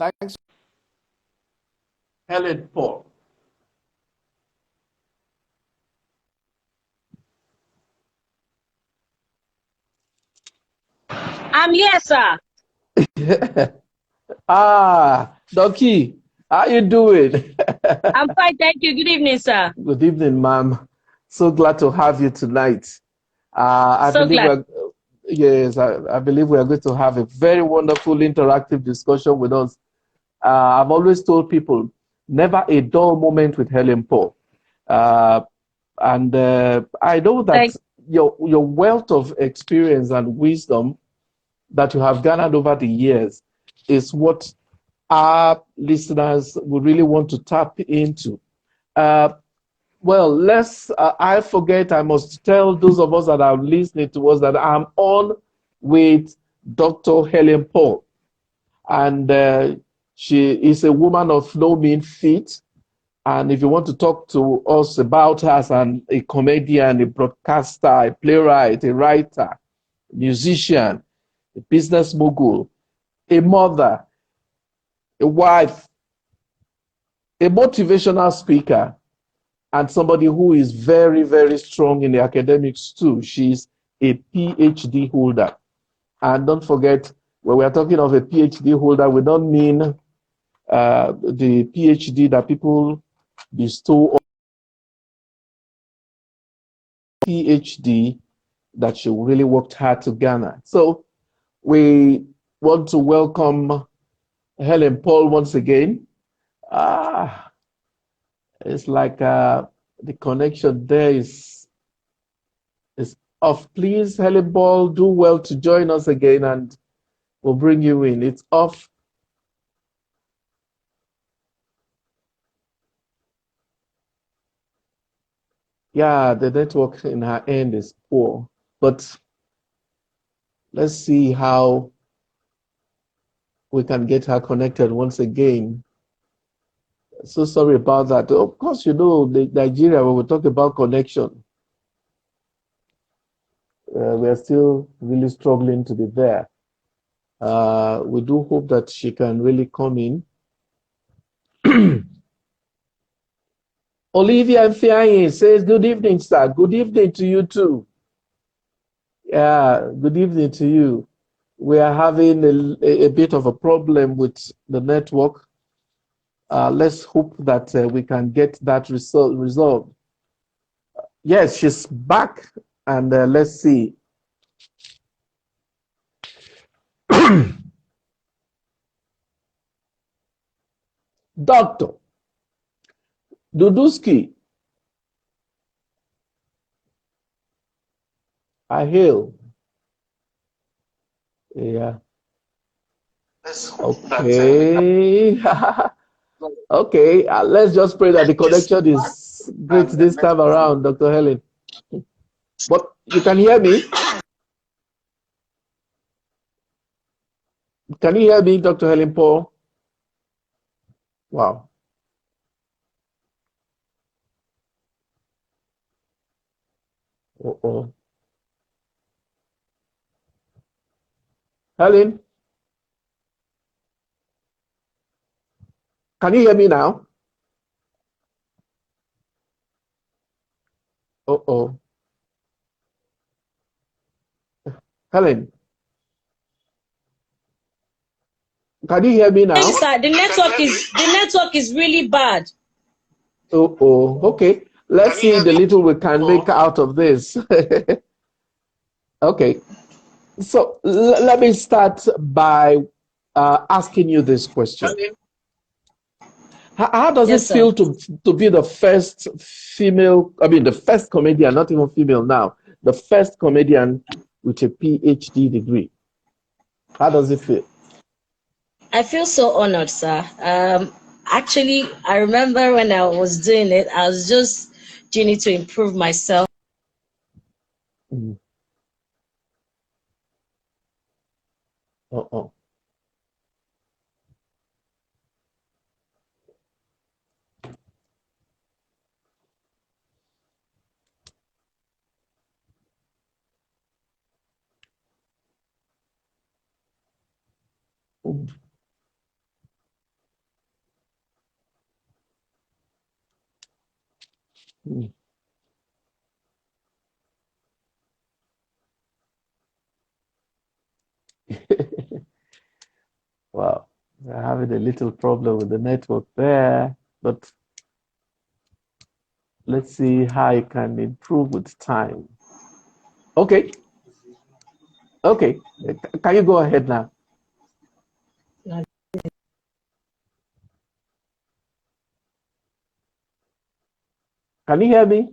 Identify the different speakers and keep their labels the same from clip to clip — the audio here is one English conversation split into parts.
Speaker 1: Thanks, Helen Paul.
Speaker 2: I'm here, sir.
Speaker 1: Doki, how you doing?
Speaker 2: I'm fine, thank you. Good evening, sir.
Speaker 1: Good evening, ma'am. So glad to have you tonight. I
Speaker 2: So
Speaker 1: believe
Speaker 2: glad.
Speaker 1: we're yes, I believe we are going to have a very wonderful interactive discussion with us. I've always told people never a dull moment with Helen Paul. Uh, and I know that
Speaker 2: Thank
Speaker 1: your wealth of experience and wisdom that you have garnered over the years is what our listeners would really want to tap into. Uh, well, I forget, I must tell those of us that are listening to us that I'm on with Dr. Helen Paul. And she is a woman of no mean feat. And if you want to talk to us about her as a comedian, a broadcaster, a playwright, a writer, a musician, a business mogul, a mother, a wife, a motivational speaker, and somebody who is very, very strong in the academics too. She's a PhD holder. And don't forget, when we are talking of a PhD holder, we don't mean the PhD that people bestow on PhD that she really worked hard to garner. So we want to welcome Helen Paul once again. Ah, it's like the connection there is off. Please, Helen Paul, do well to join us again and we'll bring you in. It's off. Yeah, the network in her end is poor, but let's see how we can get her connected once again. So sorry about that. Of course, Nigeria, when we talk about connection, we are still really struggling to be there. We do hope that she can really come in. Olivia Fiain says, good evening, sir. Good evening to you too. Yeah, good evening to you. We are having a bit of a problem with the network. Let's hope that we can get that resolved. Yes, she's back, and let's see. Doctor Duduski, I hail. Yeah. Okay. Okay. Let's just pray that the connection is great this time around, Dr. Helen. But you can hear me? Can you hear me, Dr. Helen Paul? Wow. Uh-oh. Helen, can you hear me now? Uh-oh. Helen, can you hear me now?
Speaker 2: you, sir. The network is really bad.
Speaker 1: Uh-oh. Okay. Let's see the little we can make out of this. Okay. So let me start by asking you this question. How does it
Speaker 2: Yes, sir.
Speaker 1: feel to be the first female, I mean, the first comedian, not even female now, the first comedian with a PhD degree? How does it feel?
Speaker 2: I feel so honored, sir. Actually, I remember when I was doing it, I was just doing it to improve myself.
Speaker 1: Mm. Uh-oh. Hmm. Wow, we're having a little problem with the network there, but let's see how it can improve with time. Okay, okay. Can you go ahead now? Can you hear me?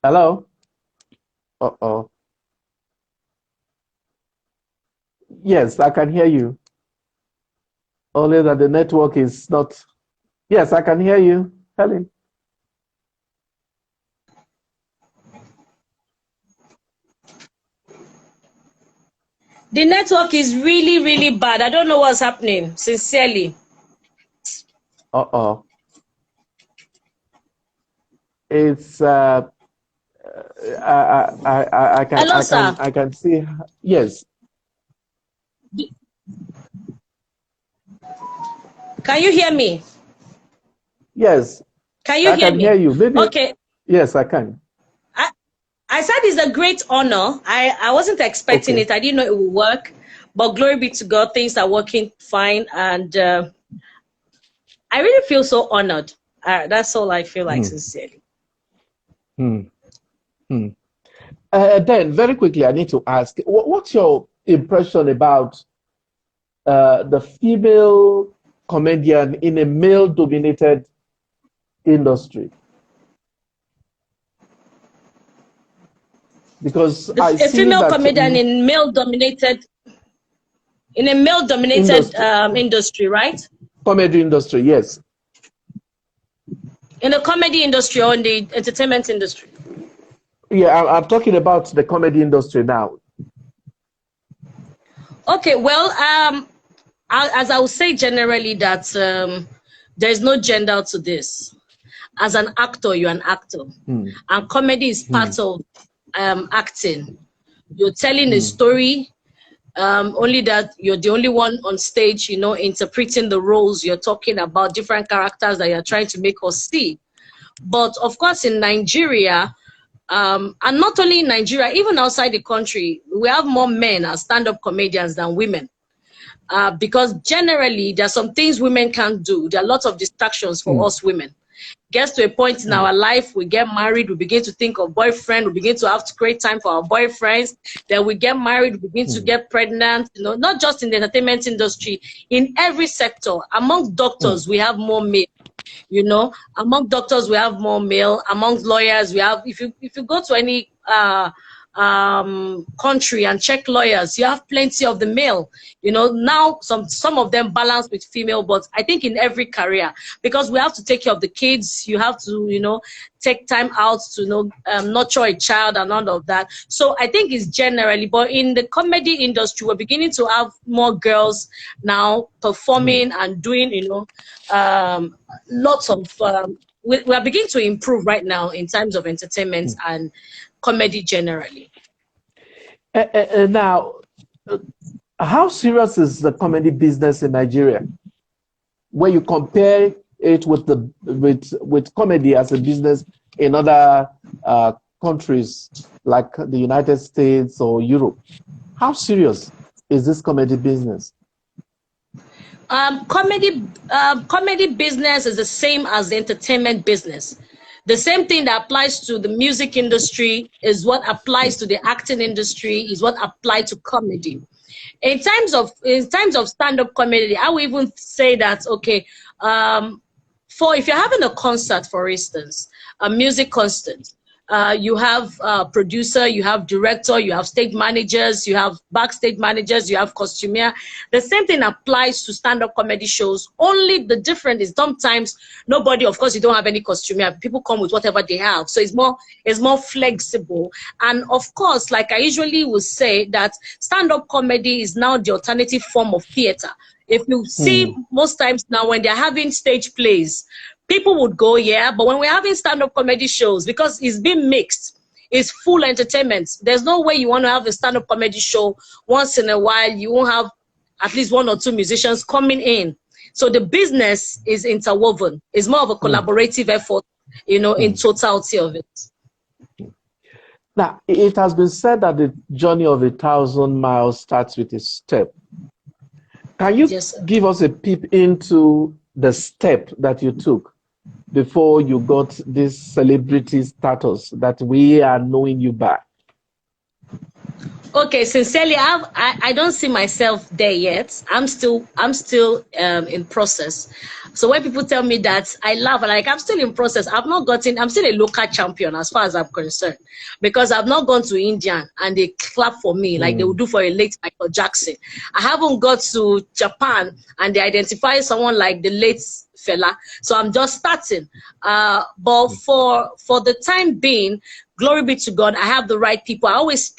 Speaker 1: Hello? Uh-oh. Yes, I can hear you. Only that the network is not. Yes, I can hear you, Helen.
Speaker 2: The network is really, really bad. I don't know what's happening, sincerely.
Speaker 1: Uh-oh. It's
Speaker 2: Hello, sir.
Speaker 1: I can see. Yes,
Speaker 2: Can you hear me?
Speaker 1: yes,
Speaker 2: Can you
Speaker 1: I
Speaker 2: hear
Speaker 1: can hear
Speaker 2: me?
Speaker 1: you. Maybe
Speaker 2: Okay.
Speaker 1: yes, I can.
Speaker 2: I, I said it's a great honor. I wasn't expecting
Speaker 1: Okay.
Speaker 2: it. I didn't know it would work. But glory be to God, things are working fine. And I really feel so honored. That's all I feel like,
Speaker 1: Hmm.
Speaker 2: sincerely.
Speaker 1: Hmm. Hmm. Then, very quickly, I need to ask, what's your impression about the female comedian in a male-dominated industry? Because I
Speaker 2: A
Speaker 1: see
Speaker 2: female
Speaker 1: that
Speaker 2: comedian in a male-dominated
Speaker 1: industry,
Speaker 2: industry, right?
Speaker 1: comedy industry, yes.
Speaker 2: In the comedy industry or in the entertainment industry.
Speaker 1: Yeah, I'm talking about the comedy industry now.
Speaker 2: Okay, well, as I would say generally that there's no gender to this. As an actor, you're an actor,
Speaker 1: Hmm.
Speaker 2: and comedy is
Speaker 1: Hmm.
Speaker 2: part of acting. You're telling a
Speaker 1: Hmm.
Speaker 2: story. Only that you're the only one on stage, interpreting the roles. You're talking about different characters that you're trying to make us see. But of course, in Nigeria, and not only in Nigeria, even outside the country, we have more men as stand-up comedians than women. Because generally, there are some things women can't do. There are lots of distractions for
Speaker 1: Hmm.
Speaker 2: us women. Gets to a point in
Speaker 1: Hmm.
Speaker 2: our life, we get married, we begin to think of boyfriend, we begin to have to create time for our boyfriends. Then we get married, we begin to
Speaker 1: Hmm.
Speaker 2: get pregnant. Not just in the entertainment industry, in every sector. Among
Speaker 1: Hmm.
Speaker 2: doctors, we have more male. Among doctors we have more male. Among lawyers we have, if you go to any country and check lawyers, you have plenty of the male. Now some of them balance with female, but I think in every career, because we have to take care of the kids, you have to take time out to nurture a child and all of that. So I think it's generally, but in the comedy industry, we're beginning to have more girls now
Speaker 1: Hmm.
Speaker 2: performing and doing lots of we are beginning to improve right now in terms of entertainment
Speaker 1: Hmm.
Speaker 2: and comedy generally.
Speaker 1: Now, uh, how serious is the comedy business in Nigeria? When you compare it with with comedy as a business in other countries like the United States or Europe, how serious is this comedy business?
Speaker 2: Comedy business is the same as the entertainment business. The same thing that applies to the music industry is what applies to the acting industry, is what applies to comedy. In terms of stand-up comedy, I would even say that, okay, for if you're having a concert, for instance, a music concert, you have producer, you have director, you have stage managers, you have backstage managers, you have costumier. The same thing applies to stand-up comedy shows. Only the difference is sometimes nobody, of course, you don't have any costumier. People come with whatever they have, so it's more flexible. And of course, like I usually will say, that stand-up comedy is now the alternative form of theater. If you
Speaker 1: Hmm.
Speaker 2: see most times now when they're having stage plays, people would go, yeah, but when we're having stand-up comedy shows, because it's been mixed. is full entertainment. There's no way you want to have a stand-up comedy show once in a while. You won't have at least 1 or 2 musicians coming in. So the business is interwoven. It's more of a collaborative effort, you know, in totality of it.
Speaker 1: Now, it has been said that the journey of 1,000 miles starts with a step. Can you give us a peep into the step that you took before you got this celebrity status that we are knowing you by?
Speaker 2: Okay, sincerely, I don't see myself there yet. I'm still in process. So when people tell me that, I laugh. Like, I'm still in process. I'm still a local champion as far as I'm concerned, because I've not gone to India and they clap for me like they would do for a late Michael Jackson. I haven't got to Japan and they identify someone like the late fella. So I'm just starting. But for the time being, glory be to God, I have the right people. I always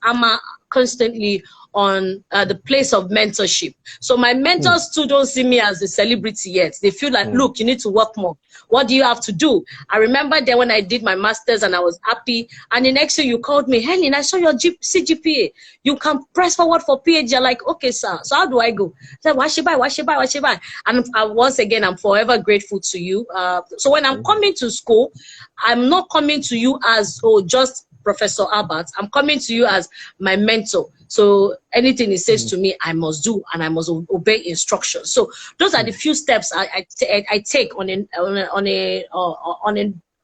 Speaker 2: am constantly on the place of mentorship. So my mentors too don't see me as a celebrity yet. They feel like, look, you need to work more. What do you have to do? I remember then when I did my master's and I was happy, and the next year you called me, Helen, I saw your CGPA. You can press forward for PhD. You're like, okay, sir. So how do I go? I said, what should I buy? And once again, I'm forever grateful to you. So when I'm coming to school, I'm not coming to you as, just Professor Albert. I'm coming to you as my mentor. So anything he says to me, I must do, and I must obey instructions. So those are the few steps I take on an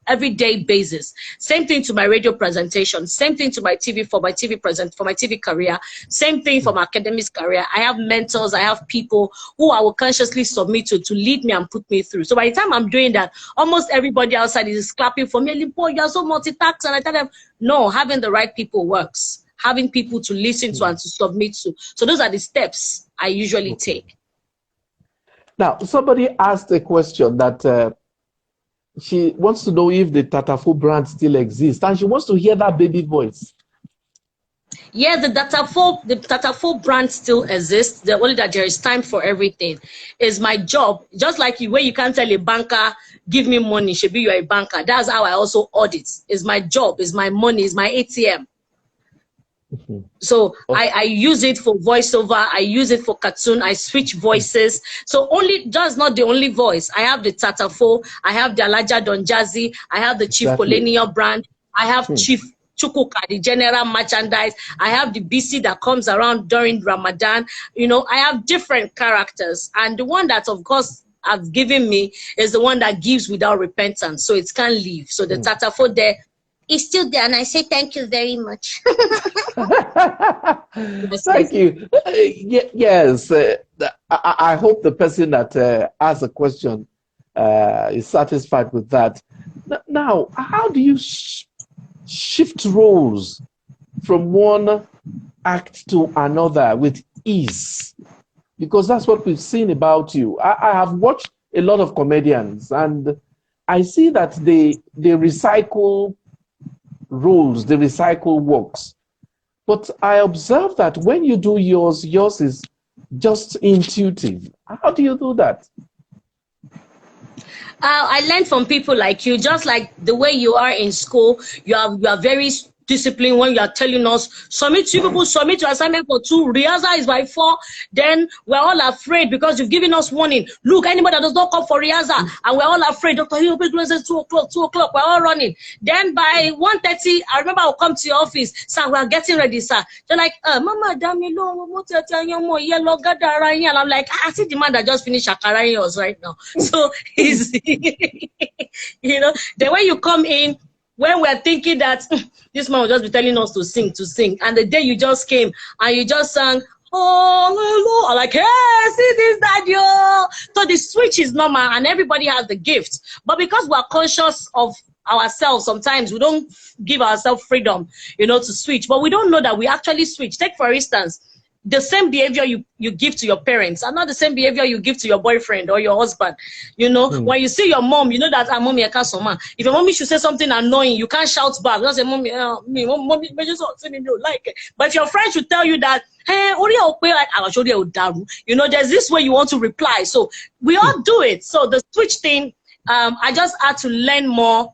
Speaker 2: everyday basis. Same thing to my radio presentation. Same thing to my TV for my TV career. Same thing for my academic career. I have mentors. I have people who I will consciously submit to lead me and put me through. So by the time I'm doing that, almost everybody outside is clapping for me. Limpo, you're so multitask, and I tell them, no, having the right people works. Having people to listen to and to submit to. So those are the steps I usually take.
Speaker 1: Now, somebody asked a question that she wants to know if the Tatafo brand still exists, and she wants to hear that baby voice.
Speaker 2: Yeah, the Tatafo brand still exists. The only that there is time for everything. Is my job. Just like you, where you can't tell a banker, give me money, should be you're a banker. That's how I also audit. It's my job, it's my money, it's my ATM. So I use it for voiceover, I use it for cartoon, I switch voices. So that's not the only voice. I have the Tatafo, I have the Alaja Don Jazzy, I have the Chief Polenia brand, I have Chief Chukuka, the general merchandise, I have the BC that comes around during Ramadan. You know, I have different characters, and the one that of course have given me is the one that gives without repentance, so it can't leave. So the Tatafo there is still there, and I say thank you very much.
Speaker 1: Thank you. Yes, I hope the person that asked a question is satisfied with that. Now, how do you shift roles from one act to another with ease? Because that's what we've seen about you. I have watched a lot of comedians, and I see that they recycle roles, they recycle works. But I observe that when you do yours is just intuitive. How do you do that?
Speaker 2: I learned from people like you, just like the way you are in school. You are very disciplined when you are telling us, submit your assignment for 2, rehearsal is by 4. Then we're all afraid because you've given us warning. Look, anybody that does not come for rehearsal, and we're all afraid. Dr. Hill, closes 2 o'clock, we're all running. Then by 1:30, I remember I'll come to your office, sir, we're getting ready, sir. They're like, Mama, damn me, yellow, and I'm like, I see the man that just finished Akara us right now. So he's, you know, the way you come in, when we're thinking that this man will just be telling us to sing, and the day you just came and you just sang, oh, hello, I'm like, hey, see this, daddy. So the switch is normal, and everybody has the gift. But because we're conscious of ourselves, sometimes we don't give ourselves freedom, you know, to switch. But we don't know that we actually switch. Take, for instance, the same behavior you give to your parents and not the same behavior you give to your boyfriend or your husband. You know, when you see your mom, you know that mommy, I can't so man. If your mommy should say something annoying, you can't shout back. You don't say, mommy, mommy, just like it. But if your friend should tell you that, hey, you know, there's this way you want to reply. So we all do it. So the switch thing, I just had to learn more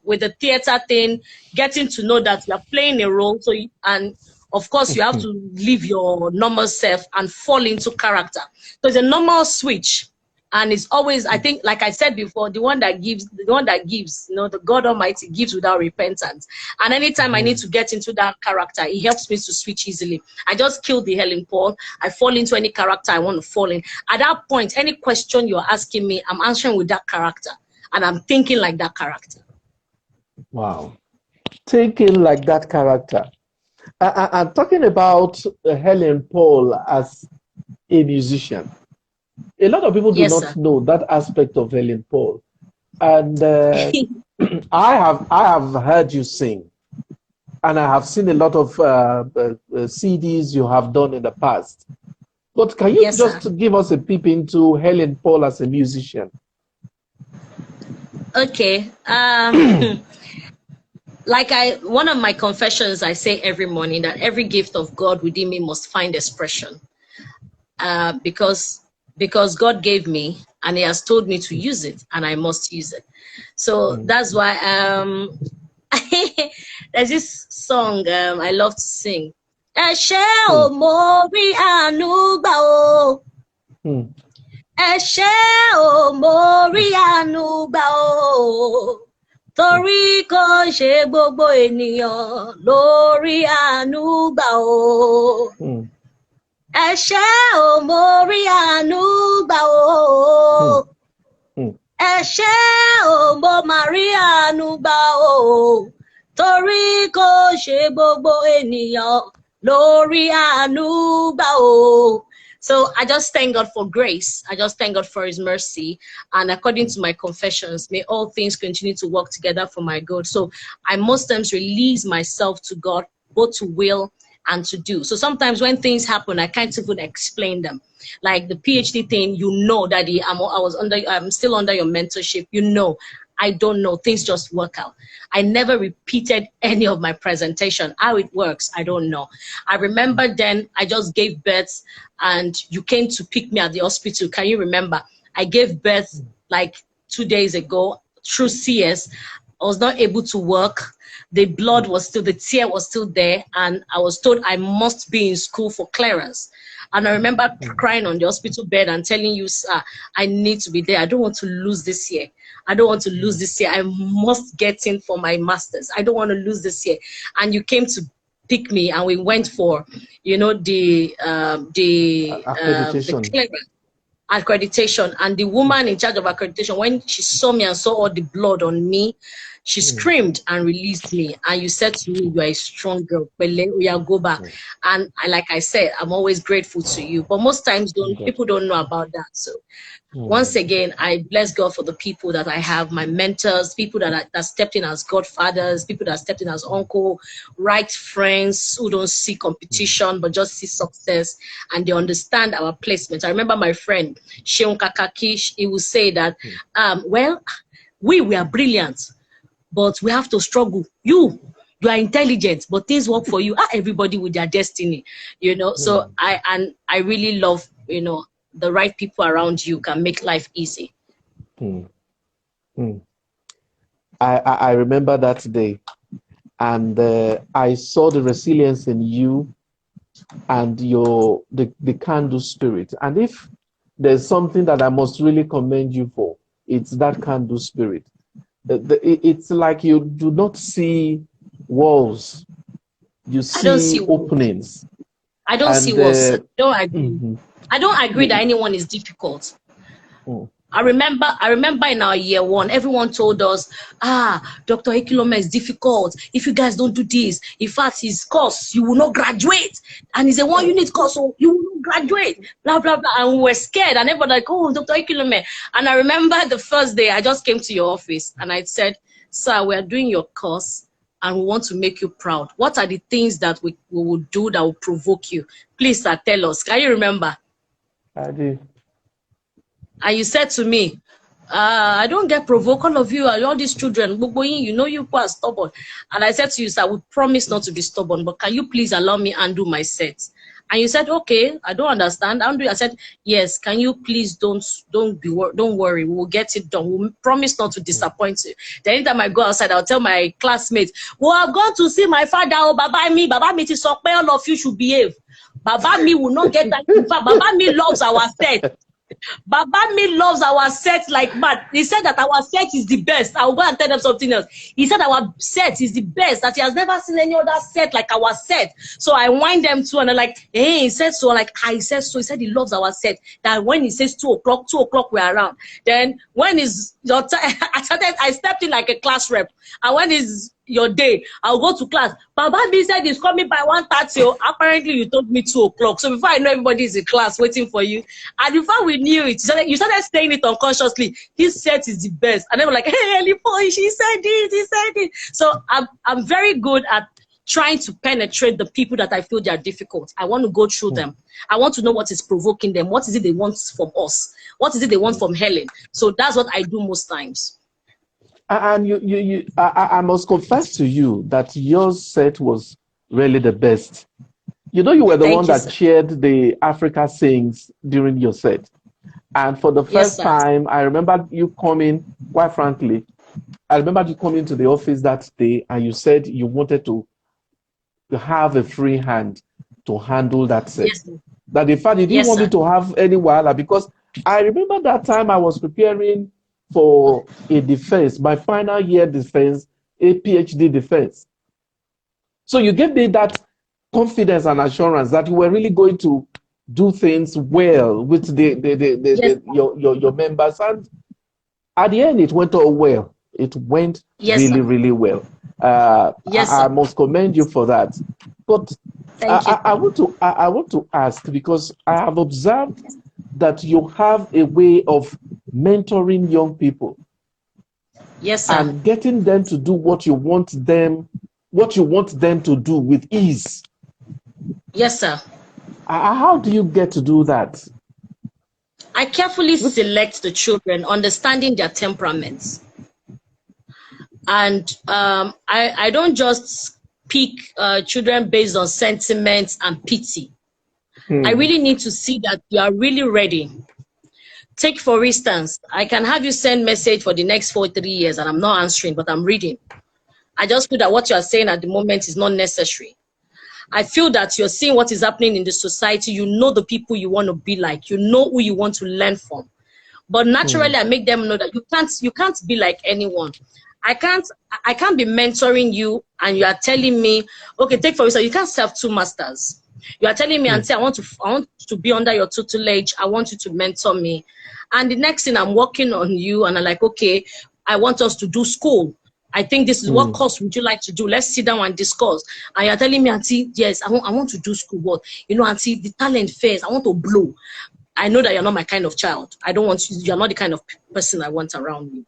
Speaker 2: with the theater thing, getting to know that you're playing a role. So, and of course, you have to leave your normal self and fall into character. So it's a normal switch. And it's always, I think, like I said before, the one that gives, you know, the God Almighty gives without repentance. And anytime I need to get into that character, it helps me to switch easily. I just kill the Helen Paul. I fall into any character I want to fall in. At that point, any question you're asking me, I'm answering with that character. And I'm thinking like that character.
Speaker 1: Wow. Thinking like that character. I'm talking about Helen Paul as a musician. A lot of people do not know that aspect of Helen Paul, and I have heard you sing, and I have seen a lot of CDs you have done in the past. But can you just give us a peep into Helen Paul as a musician?
Speaker 2: Okay. One of my confessions, I say every morning that every gift of God within me must find expression, because God gave me and He has told me to use it, and I must use it. So that's why there's this song I love to sing. Eshe o mori anu gba o. Eshe o mori anu gba o. Torí kò ṣe gbogbo ènìyàn lórí àánú gbà o. Eshe o mori anu gba o. Eshe o mo Maria anu gba o. Torí kò ṣe gbogbo ènìyàn lórí àánú gbà o. So I just thank God for grace. I just thank God for His mercy. And according to my confessions, may all things continue to work together for my good. So I most times release myself to God, both to will and to do. So sometimes when things happen, I can't even explain them. Like the PhD thing, you know, Daddy, I'm still under your mentorship. You know, I don't know. Things just work out. I never repeated any of my presentation. How it works, I don't know. I remember then I just gave birth and you came to pick me at the hospital. Can you remember? I gave birth like 2 days ago through CS. I was not able to work. The blood was still, the tear was still there. And I was told I must be in school for clearance. And I remember crying on the hospital bed and telling you, sir, I need to be there. I don't want to lose this year. I don't want to lose this year. I must get in for my master's. I don't want to lose this year. And you came to pick me and we went for, you know, the accreditation. And the woman in charge of accreditation, when she saw me and saw all the blood on me, she screamed and released me. And you said to me, you are a strong girl. Go back. And like I said, I'm always grateful to you. But most times people don't know about that. So once again, I bless God for the people that I have, my mentors, people that stepped in as godfathers, people that stepped in as uncle, right friends who don't see competition, but just see success and they understand our placement. I remember my friend, Sheon Kakaki, he would say that, well, we are brilliant, but we have to struggle. You are intelligent, but things work for you. Everybody with their destiny, you know. So I really love, you know, the right people around you can make life easy.
Speaker 1: I remember that day, and I saw the resilience in you and the can-do spirit. And if there's something that I must really commend you for, it's that can-do spirit. It's like you do not see walls, you see openings.
Speaker 2: I don't see walls. Don't agree. I don't agree that anyone is difficult. I remember in our year one, everyone told us, Dr. Ekilome is difficult. If you guys don't do this, in fact, his course, you will not graduate. And he's a 1 unit course, so you will not graduate. Blah, blah, blah. And we were scared. And everybody like, oh, Dr. Ekilome. And I remember the first day, I just came to your office and I said, sir, we are doing your course and we want to make you proud. What are the things that we will do that will provoke you? Please, sir, tell us. Can you remember?
Speaker 1: I do.
Speaker 2: And you said to me, I don't get provoked. All of you, all these children, you know you are stubborn. And I said to you, sir, we promise not to be stubborn, but can you please allow me undo my set? And you said, okay, I don't understand. I said, yes, can you please don't worry, we'll get it done. We'll promise not to disappoint you. The anytime I go outside, I'll tell my classmates, well, I've gone to see my father. Oh, Baba me to so all of you should behave. Baba me will not get that. In fact, Baba me loves our set. Baba me loves our set like mad. He said that our set is the best. I'll go and tell them something else. He said our set is the best, that he has never seen any other set like our set. So I wind them too, and they're like, hey, he said so. Like, I said so. He said he loves our set. That when he says 2 o'clock, we're around. Then when is your time? I stepped in like a class rep. And when is your day, I'll go to class. Baba B said he's coming by 1:30. Apparently, you told me 2 o'clock. So before I know, everybody is in class waiting for you. And before we knew it, you started saying it unconsciously. His set is the best. And they were like, hey, Elifo, she said this, he said it. So I'm very good at trying to penetrate the people that I feel they are difficult. I want to go through them. I want to know what is provoking them. What is it they want from us? What is it they want from Helen? So that's what I do most times.
Speaker 1: And I must confess to you that your set was really the best. You know, you were the one that chaired the Africa Sings during your set. And for the first time, I remember you coming, quite frankly, I remember you coming to the office that day and you said you wanted to have a free hand to handle that set. That in fact, you didn't want me to have any wahala, because I remember that time I was preparing for a defense, my final year defense, a PhD defense. So you gave me that confidence and assurance that you were really going to do things well with your members, and at the end it went all well. It went really well. I must commend you for that. But I want to ask, because I have observed that you have a way of mentoring young people.
Speaker 2: Yes, sir.
Speaker 1: And getting them to do what you want them to do with ease.
Speaker 2: Yes, sir.
Speaker 1: How do you get to do that?
Speaker 2: I carefully select the children, understanding their temperaments. And I don't just pick children based on sentiments and pity. I really need to see that you are really ready. Take, for instance, I can have you send message for the next 3 years and I'm not answering, but I'm reading. I just feel that what you are saying at the moment is not necessary. I feel that you're seeing what is happening in the society. You know the people you want to be like. You know who you want to learn from. But naturally, I make them know that you can't be like anyone. I can't be mentoring you and you are telling me, okay, take for instance, you can't serve 2 masters. You are telling me, Auntie, I want to be under your tutelage. I want you to mentor me. And the next thing, I'm working on you and I'm like, okay, I want us to do school. I think this is what course would you like to do? Let's sit down and discuss. And you're telling me, Auntie, yes, I want to do school. But, you know, Auntie, the talent fairs, I want to blow. I know that you're not my kind of child. I don't want you, you're not the kind of person I want around me.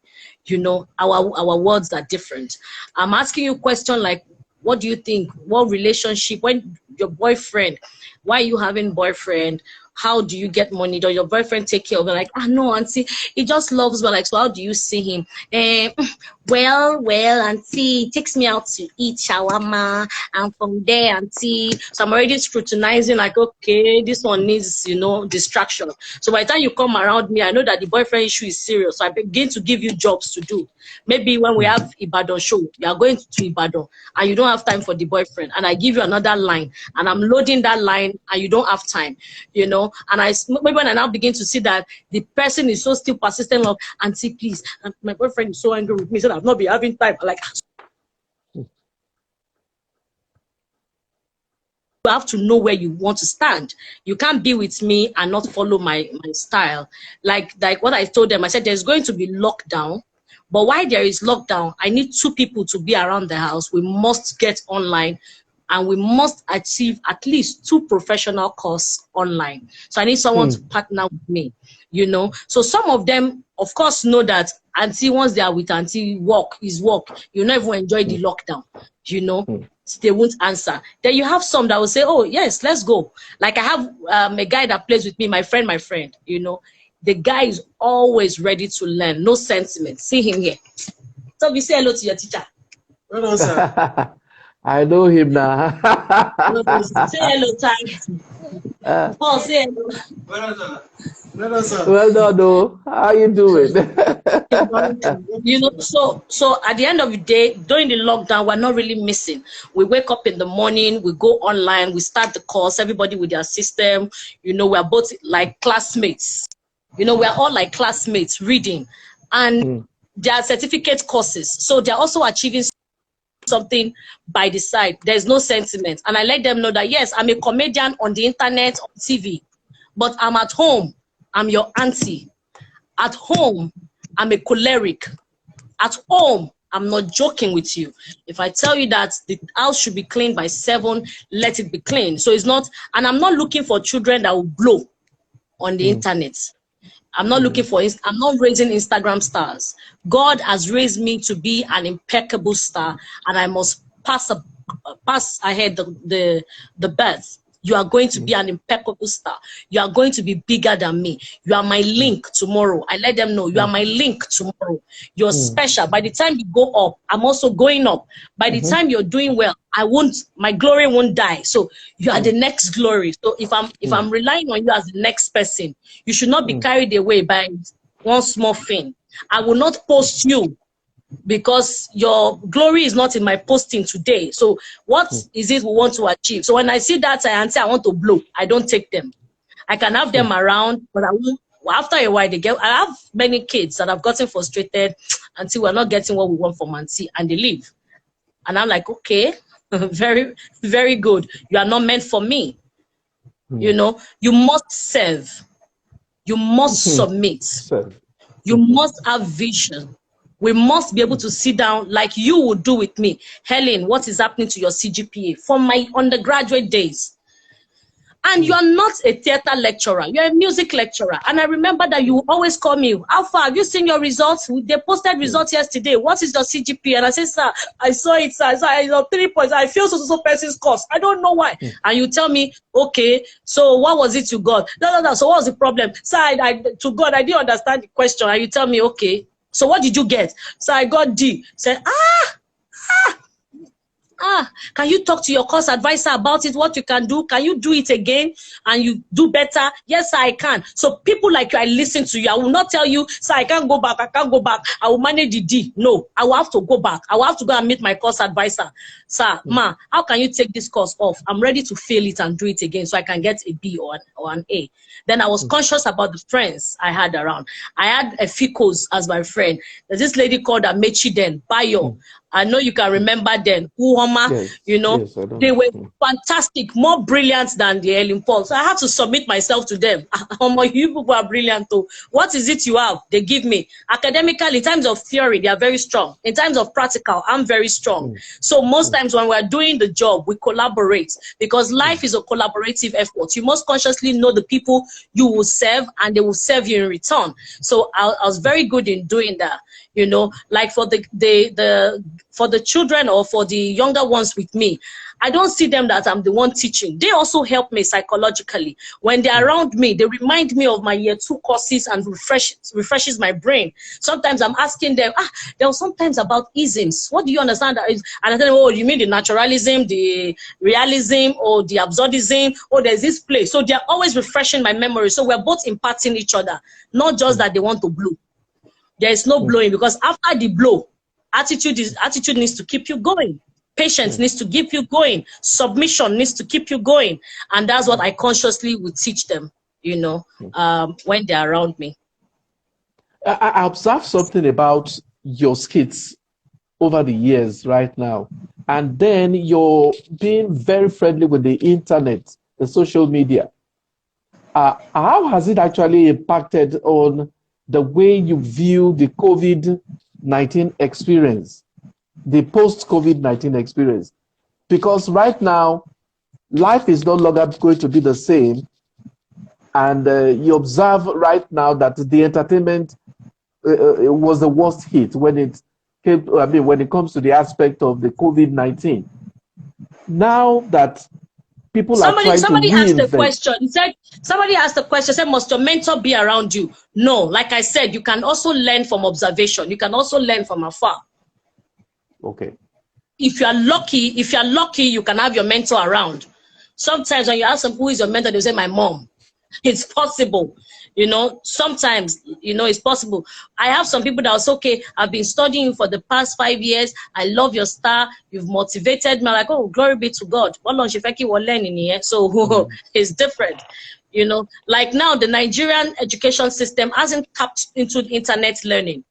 Speaker 2: You know, our words are different. I'm asking you a question like, what do you think? What relationship, when your boyfriend, why are you having boyfriend? How do you get money? Does your boyfriend take care of it? Like, no, Auntie, he just loves me. Like, so how do you see him? Well, Auntie, he takes me out to eat shawarma, and from there, Auntie, so I'm already scrutinizing, like, okay, this one needs, you know, distraction. So by the time you come around me, I know that the boyfriend issue is serious. So I begin to give you jobs to do. Maybe when we have Ibadan show, you are going to Ibadan, and you don't have time for the boyfriend, and I give you another line, and I'm loading that line, and you don't have time, you know. And maybe when I now begin to see that the person is so still persistent, of Auntie, please, and my boyfriend is so angry with me, so I've not been having time. Like, you have to know where you want to stand. You can't be with me and not follow my style. Like what I told them, I said there's going to be lockdown. But while there is lockdown, I need 2 people to be around the house. We must get online. And we must achieve at least 2 professional courses online. So I need someone to partner with me, you know. So some of them, of course, know that Auntie, once they are with Auntie, work is work. You never enjoy the lockdown, you know. They won't answer. Then you have some that will say, oh, yes, let's go. Like I have a guy that plays with me, my friend, you know. The guy is always ready to learn, no sentiment. See him here. So we say hello to your teacher.
Speaker 3: Hello, sir.
Speaker 1: I know him now.
Speaker 2: Say hello, thanks. Oh, say hello.
Speaker 3: Hello, sir.
Speaker 1: Well done, though. How you doing?
Speaker 2: You know, so at the end of the day, during the lockdown, we're not really missing. We wake up in the morning, we go online, we start the course, everybody with their system. You know, we're both like classmates. You know, we're all like classmates reading, and they are certificate courses, so they're also achieving something by the side. There's no sentiment, and I let them know that yes, I'm a comedian on the internet, on TV, but I'm at home, I'm your auntie. At home, I'm a choleric. At home, I'm not joking with you. If I tell you that the house should be cleaned by 7, let it be clean. So it's not, and I'm not looking for children that will blow on the internet. I'm not looking for, I'm not raising Instagram stars. God has raised me to be an impeccable star, and I must pass ahead the birth. You are going to be an impeccable star. You are going to be bigger than me. You are my link tomorrow. I let them know you are my link tomorrow. You're special. By the time you go up, I'm also going up. By the time you're doing well, my glory won't die. So you are the next glory. So if I'm relying on you as the next person, you should not be carried away by one small thing. I will not post you, because your glory is not in my posting today. So what is it we want to achieve? So when I see that and say I want to blow, I don't take them. I can have them around, but I won't. After a while, I have many kids that have gotten frustrated until we're not getting what we want from Auntie, and they leave. And I'm like, okay, very, very good. You are not meant for me. You know, you must serve. You must submit. You must have vision. We must be able to sit down like you would do with me. Helen, what is happening to your CGPA? From my undergraduate days. And you are not a theater lecturer. You're a music lecturer. And I remember that you always call me, how far? Have you seen your results? They posted results yesterday. What is your CGPA? And I said, sir, I saw it, sir. I saw 3 points. I feel so person's course. I don't know why. And you tell me, okay, so what was it you got? No. So what was the problem? Sir, to God, I didn't understand the question. And you tell me, okay, so what did you get? So I got D. Say, can you talk to your course advisor about it, what you can do? Can you do it again and you do better? Yes, I can. So people like you, I listen to you. I will not tell you, sir, I can't go back. I will manage the D. No, I will have to go back. I will have to go and meet my course advisor. Sir, ma, how can you take this course off? I'm ready to fail it and do it again so I can get a B or an A. Then I was conscious about the friends I had around. I had a Ficos as my friend. There's this lady called Amechi then, Bayo. I know you can remember then.
Speaker 1: Yes,
Speaker 2: you know,
Speaker 1: yes,
Speaker 2: they were fantastic, more brilliant than the Helen Paul. So I had to submit myself to them. You people are brilliant too. What is it you have? They give me. Academically, in terms of theory, they are very strong. In terms of practical, I'm very strong. So most times when we're doing the job, we collaborate, because life is a collaborative effort. You must consciously know the people you will serve, and they will serve you in return. So I was very good in doing that. You know, like for the children or for the younger ones with me, I don't see them that I'm the one teaching. They also help me psychologically. When they're around me, they remind me of my year 2 courses and refreshes my brain. Sometimes I'm asking them, there was sometimes about isms. What do you understand? And I tell them, oh, you mean the naturalism, the realism, or the absurdism? Oh, there's this place. So they're always refreshing my memory. So we're both imparting each other, not just that they want to blow. There is no blowing, because after the blow, attitude needs to keep you going. Patience needs to keep you going. Submission needs to keep you going. And that's what I consciously would teach them, you know, when they're around me.
Speaker 1: I observed something about your skits over the years right now. And then you're being very friendly with the internet, the social media. How has it actually impacted on the way you view the COVID-19 experience, the post-COVID-19 experience? Because right now, life is no longer going to be the same. And you observe right now that the entertainment was the worst hit when it comes to the aspect of the COVID-19. Now that people are trying to
Speaker 2: asked the question. He said, somebody asked the question, said, must your mentor be around you? No, like I said, you can also learn from observation. You can also learn from afar.
Speaker 1: Okay.
Speaker 2: if you're lucky, you can have your mentor around. Sometimes when you ask them who is your mentor, they say my mom. It's possible. You know, sometimes, you know, it's possible. I have some people that was okay, I've been studying for the past 5 years. I love your style. You've motivated me. I'm like, oh, glory be to God. So it's different. You know, like now the Nigerian education system hasn't tapped into internet learning.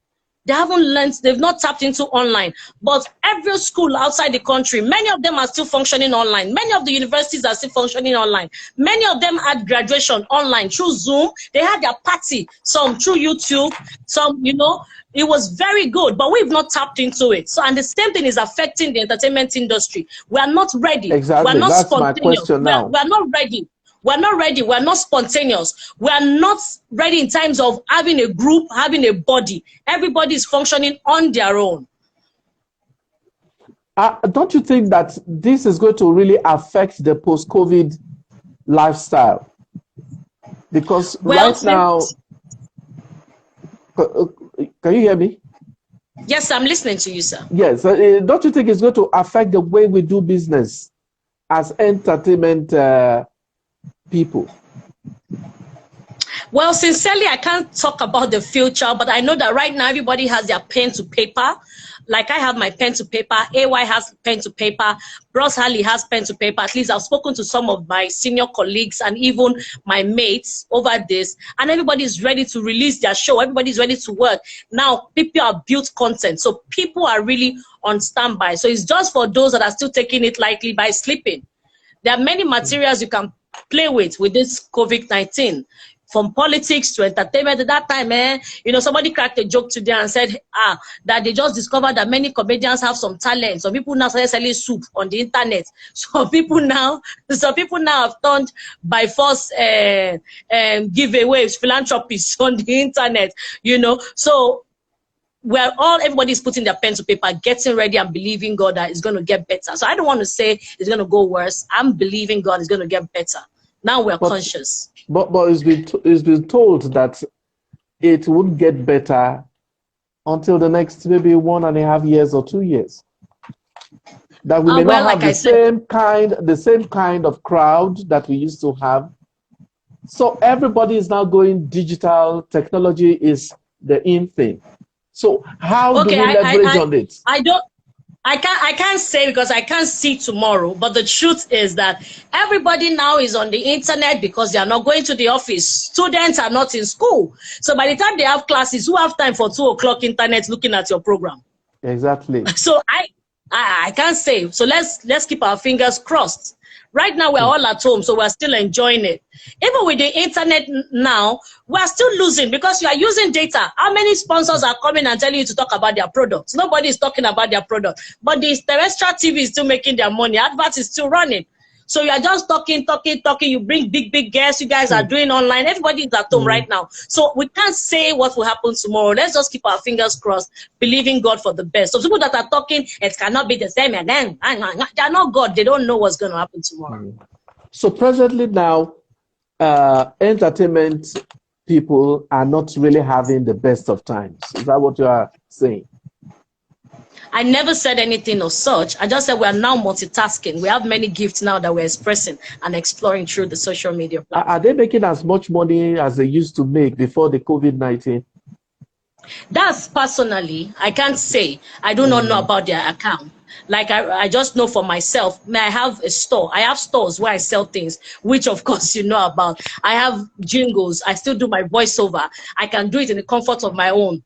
Speaker 2: They haven't learned, they've not tapped into online. But every school outside the country, many of them are still functioning online. Many of the universities are still functioning online. Many of them had graduation online through Zoom. They had their party, some through YouTube, some, you know, it was very good, but we've not tapped into it. So, and the same thing is affecting the entertainment industry. We are not ready.
Speaker 1: Exactly.
Speaker 2: We're not
Speaker 1: That's my
Speaker 2: spontaneous.
Speaker 1: question now.
Speaker 2: We're not ready. We're not ready. We're not spontaneous. We're not ready in terms of having a group, having a body. Everybody is functioning on their own.
Speaker 1: Don't you think that this is going to really affect the post-COVID lifestyle? Because right now, can you hear me?
Speaker 2: Yes, I'm listening to you, sir.
Speaker 1: Yes. Don't you think it's going to affect the way we do business as entertainment people?
Speaker 2: Well, sincerely, I can't talk about the future, but I know that right now everybody has their pen to paper. Like I have my pen to paper, AY has pen to paper, Bros Harley has pen to paper. At least I've spoken to some of my senior colleagues and even my mates over this, and everybody is ready to release their show. Everybody's ready to work. Now, people are built content, so people are really on standby. So it's just for those that are still taking it lightly by sleeping. There are many materials you can play with this COVID-19, from politics to entertainment. At that time, you know, somebody cracked a joke today and said, that they just discovered that many comedians have some talent. Some people now started selling soup on the internet. Some people now have turned by force giveaways, philanthropists on the internet, you know. So everybody's putting their pen to paper, getting ready and believing God that it's going to get better. So I don't want to say it's going to go worse. I'm believing God is going to get better. Now we're conscious.
Speaker 1: But it's been told that it would get better until the next maybe 1.5 years or 2 years. That we may not have the same kind of crowd that we used to have. So everybody is now going digital. Technology is the in thing. So how do we leverage on it?
Speaker 2: I can't say because I can't see tomorrow, but the truth is that everybody now is on the internet because they are not going to the office. Students are not in school. So by the time they have classes, who have time for 2 o'clock internet looking at your program?
Speaker 1: Exactly.
Speaker 2: So I can't say. So let's keep our fingers crossed. Right now, we're all at home, so we're still enjoying it. Even with the internet now, we're still losing because you are using data. How many sponsors are coming and telling you to talk about their products? Nobody is talking about their product. But the terrestrial TV is still making their money. Adverts is still running. So you are just talking. You bring big guests. You guys are doing online. Everybody is at home right now. So we can't say what will happen tomorrow. Let's just keep our fingers crossed, believing God for the best. So people that are talking, it cannot be the same again. They're not God. They don't know what's going to happen tomorrow.
Speaker 1: So presently now, entertainment people are not really having the best of times. Is that what you are saying?
Speaker 2: I never said anything of such. I just said we are now multitasking. We have many gifts now that we're expressing and exploring through the social media platform.
Speaker 1: Are they making as much money as they used to make before the COVID-19?
Speaker 2: That's personally, I can't say. I do not know about their account. Like I just know for myself, I have a store. I have stores where I sell things, which of course you know about. I have jingles. I still do my voiceover. I can do it in the comfort of my own.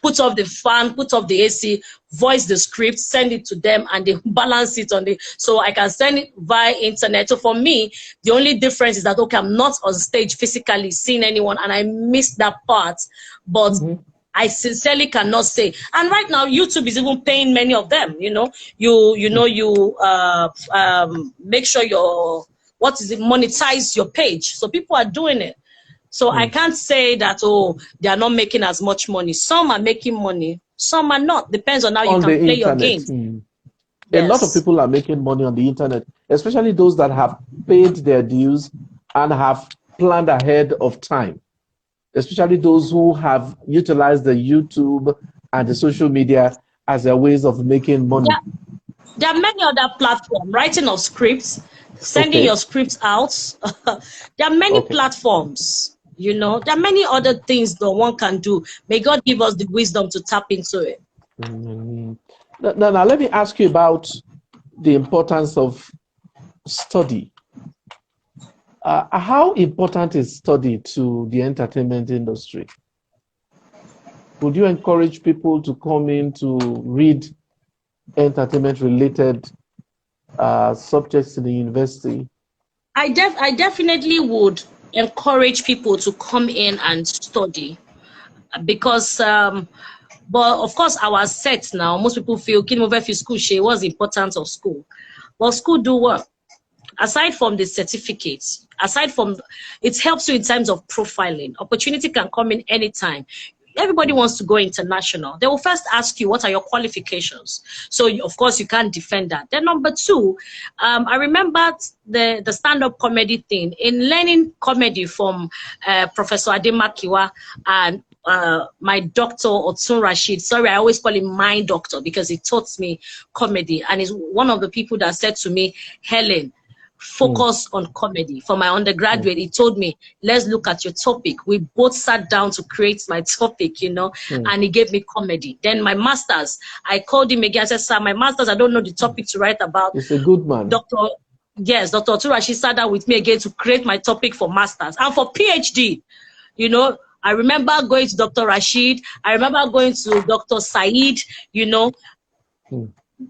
Speaker 2: Put off the fan, put off the AC, voice the script, send it to them, and they balance it on the. So I can send it via internet. So for me, the only difference is that okay, I'm not on stage physically seeing anyone, and I missed that part. But I sincerely cannot say. And right now, YouTube is even paying many of them. You know, you make sure monetize your page. So people are doing it. So I can't say that, oh, they are not making as much money. Some are making money, some are not. Depends on how you can play your game.
Speaker 1: A lot of people are making money on the internet, especially those that have paid their dues and have planned ahead of time, especially those who have utilized the YouTube and the social media as their ways of making money?
Speaker 2: There are many other platforms, writing of scripts, sending your scripts out. There are many platforms, you know. There are many other things that one can do. May God give us the wisdom to tap into it.
Speaker 1: Now, let me ask you about the importance of study. How important is study to the entertainment industry? Would you encourage people to come in to read entertainment-related subjects in the university?
Speaker 2: I definitely would encourage people to come in and study, because but of course our set now, most people feel school was the importance of school. But school do work. Aside from the certificates, aside from, it helps you in terms of profiling. Opportunity can come in anytime. Everybody wants to go international. They will first ask you, what are your qualifications? So, of course, you can't defend that. Then number two, I remember the stand-up comedy thing. In learning comedy from Professor Ademakiwa and my doctor, Otsun Rashid. Sorry, I always call him my doctor because he taught me comedy. And he's one of the people that said to me, Helen, focus on comedy. For my undergraduate, he told me, let's look at your topic. We both sat down to create my topic, you know, and he gave me comedy. Then my master's, I called him again. I said, sir, my master's, I don't know the topic to write about.
Speaker 1: It's a good man.
Speaker 2: Dr. Turashi sat down with me again to create my topic for master's. And for PhD, you know, I remember going to Dr. Rashid. I remember going to Dr. Said, you know.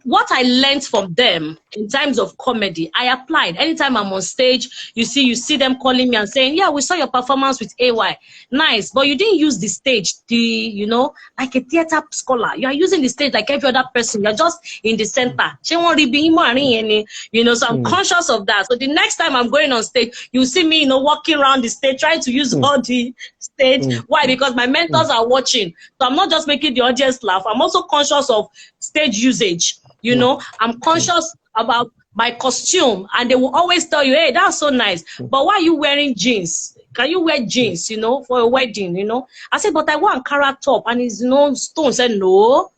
Speaker 2: What I learned from them in terms of comedy, I applied. Anytime I'm on stage, you see them calling me and saying, yeah, we saw your performance with AY. Nice, but you didn't use the stage, you know, like a theater scholar. You are using the stage like every other person. You're just in the center. You know, so I'm conscious of that. So the next time I'm going on stage, you see me, you know, walking around the stage, trying to use all the stage. Why? Because my mentors are watching. So I'm not just making the audience laugh. I'm also conscious of stage usage. You know, I'm conscious about my costume, and they will always tell you, hey, that's so nice. But why are you wearing jeans? Can you wear jeans, you know, for a wedding, you know? I said, but I want Ankara top. And he's, you know, Stone said, no,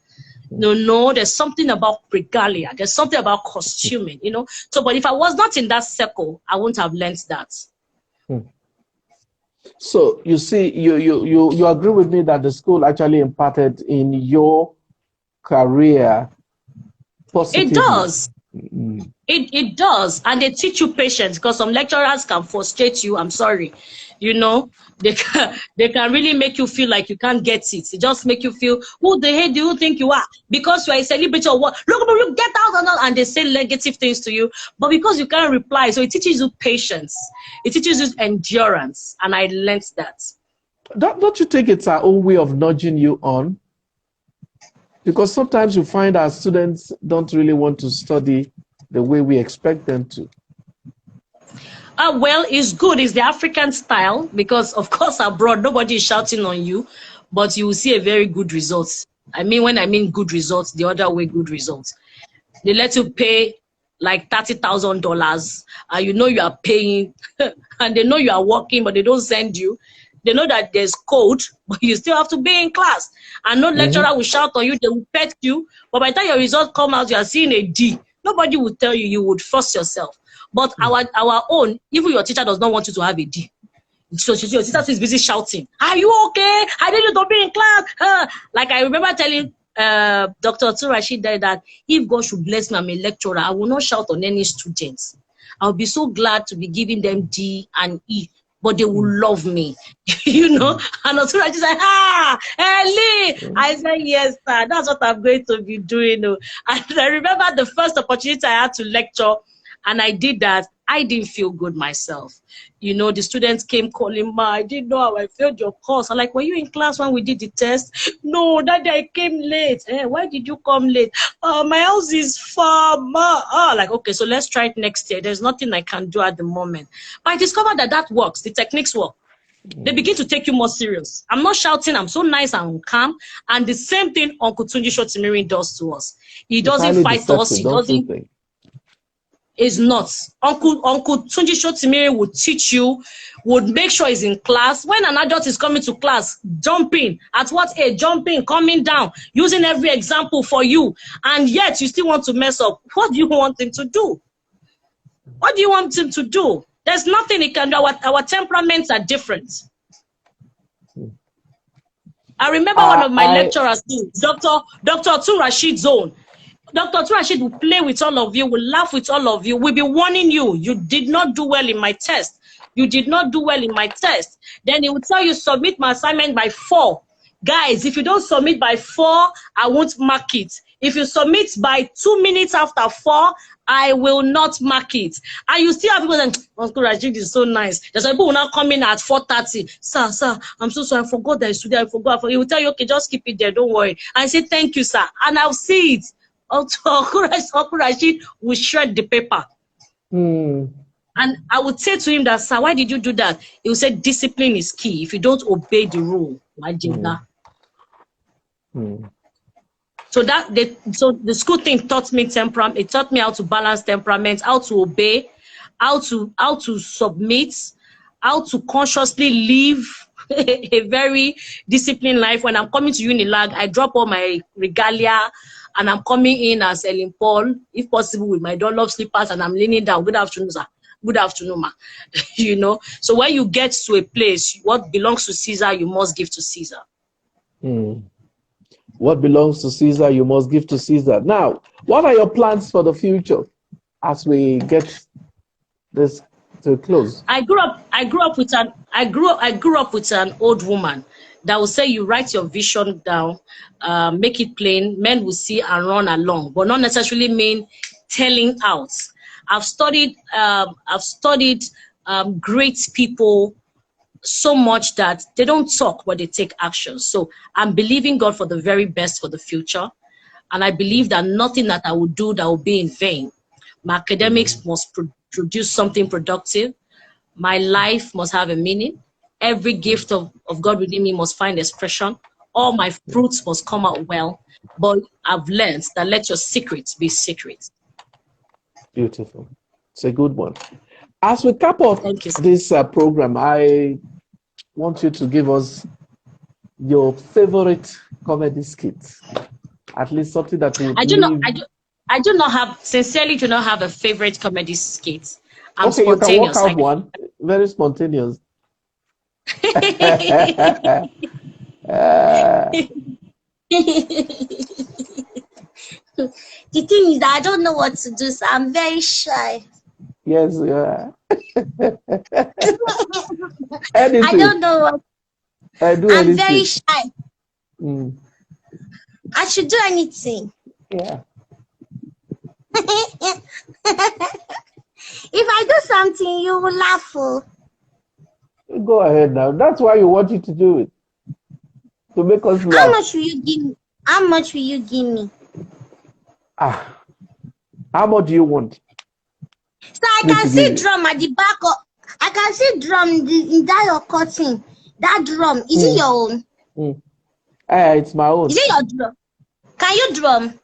Speaker 2: there's something about regalia. There's something about costuming, you know? So, but if I was not in that circle, I wouldn't have learned that.
Speaker 1: So, you see, you agree with me that the school actually imparted in your career positively.
Speaker 2: It does. It does. And they teach you patience, because some lecturers can frustrate you. I'm sorry. You know, they can really make you feel like you can't get it. They just make you feel, who the hell do you think you are? Because you are a celebrity or what? Look, get out, and they say negative things to you. But because you can't reply, so it teaches you patience. It teaches you endurance. And I learned that.
Speaker 1: Don't you think it's our own way of nudging you on? Because sometimes you find our students don't really want to study the way we expect them to.
Speaker 2: Well, it's good. It's the African style, because, of course, abroad, nobody is shouting on you, but you will see a very good result. I mean, when I mean good results, the other way good results. They let you pay like $30,000, and you know you are paying, and they know you are working, but they don't send you. They know that there's code, but you still have to be in class. And no lecturer will shout on you, they will pet you. But by the time your results come out, you are seeing a D. Nobody will tell you, you would force yourself. But our own, even your teacher does not want you to have a D. So your teacher is busy shouting, are you okay? I need you to be in class. Like I remember telling Dr. Turashi that if God should bless me, I'm a lecturer, I will not shout on any students. I'll be so glad to be giving them D and E, but they will love me, you know. And also I just said, Ellie. I said, yes, sir, that's what I'm going to be doing. And I remember the first opportunity I had to lecture, and I did that. I didn't feel good myself. You know, the students came calling, ma, I didn't know how I failed your course. I'm like, were you in class when we did the test? No, that day I came late. Why did you come late? My house is far, ma. Like, okay, so let's try it next year. There's nothing I can do at the moment. But I discovered that works. The techniques work. They begin to take you more serious. I'm not shouting. I'm so nice and calm. And the same thing Uncle Tunji Shotimiri does to us. He doesn't fight us. He doesn't. It's not. Uncle Tunji Shotimiri would teach you, would make sure he's in class. When an adult is coming to class, jumping. At what age? Jumping, coming down, using every example for you. And yet you still want to mess up. What do you want him to do? What do you want him to do? There's nothing he can do. Our temperaments are different. I remember one of my lecturers, Dr. Tun Rashid Zone. Dr. Tun Rashid will play with all of you, will laugh with all of you, will be warning you. You did not do well in my test. You did not do well in my test. Then he will tell you, submit my assignment by 4. Guys, if you don't submit by 4, I won't mark it. If you submit by 2 minutes after 4, I will not mark it. And you still have people saying, Uncle Rashid is so nice. There's some people who now come in at 4:30. Sir, I'm so sorry. I forgot that it's today. I forgot. He will tell you, okay, just keep it there. Don't worry. And I say, thank you, sir. And I'll see it. Uncle Rashid will shred the paper. And I would say to him that, sir, why did you do that? He will say, discipline is key. If you don't obey the rule, So the school thing taught me temperament. It taught me how to balance temperament, how to obey, how to submit, how to consciously live a very disciplined life. When I'm coming to Unilag, I drop all my regalia and I'm coming in as Helen Paul, if possible, with my Dunlop slippers, and I'm leaning down. Good afternoon, sir. Good afternoon, ma. You know. So when you get to a place, what belongs to Caesar, you must give to Caesar.
Speaker 1: What belongs to Caesar, you must give to Caesar. Now, what are your plans for the future as we get this to a close?
Speaker 2: I grew up with an old woman that will say, you write your vision down, make it plain, men will see and run along, but not necessarily mean telling out. I've studied great people so much that they don't talk, but they take action. So I'm believing God for the very best for the future. And I believe that nothing that I will do that will be in vain. My academics must produce something productive. My life must have a meaning. Every gift of God within me must find expression. All my fruits must come out well. But I've learned that let your secrets be secrets.
Speaker 1: Beautiful. It's a good one. As we cap off this program, I want you to give us your favorite comedy skit. At least something that will.
Speaker 2: I do not have, sincerely do not have a favorite comedy skit. I'm
Speaker 1: okay,
Speaker 2: spontaneous.
Speaker 1: you can work out one. Very spontaneous.
Speaker 4: The thing is that I don't know what to do, so I'm very shy.
Speaker 1: Yes, you are.
Speaker 4: I don't know what. I'm very shy. I should do anything.
Speaker 1: Yeah.
Speaker 4: If I do something, you will laugh.
Speaker 1: Go ahead now. That's why you want you to do it. To make us laugh.
Speaker 4: How much will you give me? How much will you give me?
Speaker 1: How much do you want?
Speaker 4: So I can see drum at the back of. I can see drum in that your cutting. That drum, is it your own?
Speaker 1: It's my own.
Speaker 4: Is it your drum? Can you drum?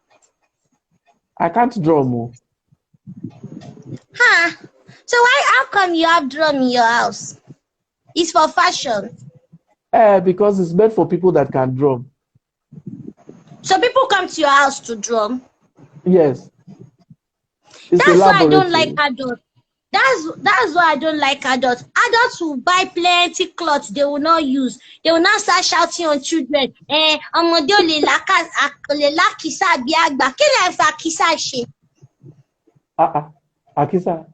Speaker 1: I can't drum.
Speaker 4: Huh? So how come you have drum in your house? It's for fashion.
Speaker 1: Because it's meant for people that can drum.
Speaker 4: So people come to your house to drum?
Speaker 1: Yes.
Speaker 4: That's why I don't like adults. That's why I don't like adults. Adults will buy plenty clothes they will not use. They will not start shouting on children.
Speaker 1: Akisa.